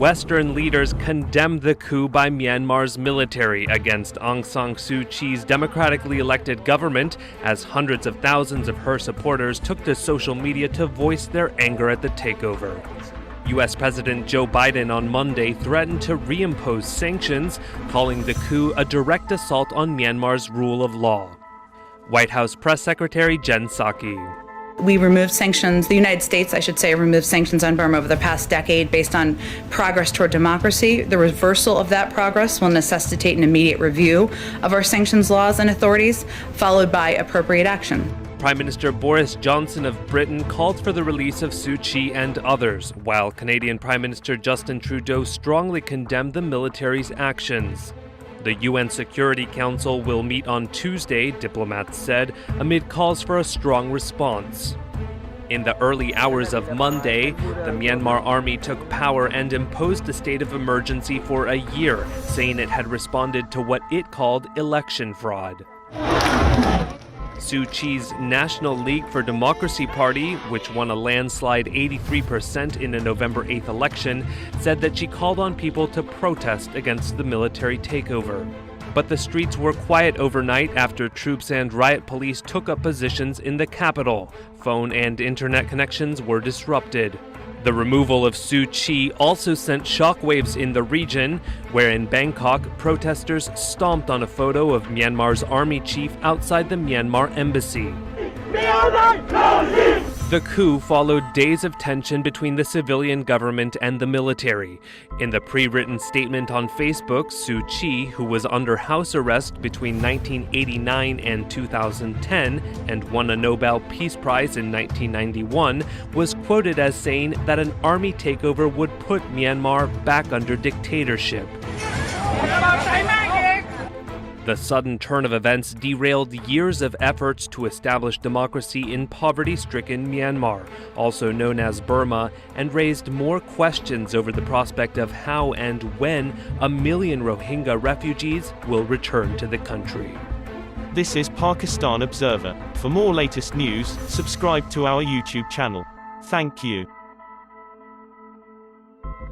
Western leaders condemned the coup by Myanmar's military against Aung San Suu Kyi's democratically elected government, as hundreds of thousands of her supporters took to social media to voice their anger at the takeover. U.S. President Joe Biden on Monday threatened to reimpose sanctions, calling the coup a direct assault on Myanmar's rule of law. White House Press Secretary Jen Psaki. We removed sanctions, the United States, I should say, removed sanctions on Burma over the past decade based on progress toward democracy. The reversal of that progress will necessitate an immediate review of our sanctions laws and authorities, followed by appropriate action. Prime Minister Boris Johnson of Britain called for the release of Suu Kyi and others, while Canadian Prime Minister Justin Trudeau strongly condemned the military's actions. The UN Security Council will meet on Tuesday, diplomats said, amid calls for a strong response. In the early hours of Monday, the Myanmar army took power and imposed a state of emergency for a year, saying it had responded to what it called election fraud. Suu Kyi's National League for Democracy party, which won a landslide 83% in a November 8th election, said that she called on people to protest against the military takeover. But the streets were quiet overnight after troops and riot police took up positions in the capital. Phone and internet connections were disrupted. The removal of Suu Kyi also sent shockwaves in the region, where in Bangkok, protesters stomped on a photo of Myanmar's army chief outside the Myanmar embassy. The coup followed days of tension between the civilian government and the military. In the pre-written statement on Facebook, Suu Kyi, who was under house arrest between 1989 and 2010 and won a Nobel Peace Prize in 1991, was quoted as saying that an army takeover would put Myanmar back under dictatorship. The sudden turn of events derailed years of efforts to establish democracy in poverty-stricken Myanmar, also known as Burma, and raised more questions over the prospect of how and when 1 million Rohingya refugees will return to the country. This is Pakistan Observer. For more latest news, subscribe to our YouTube channel. Thank you.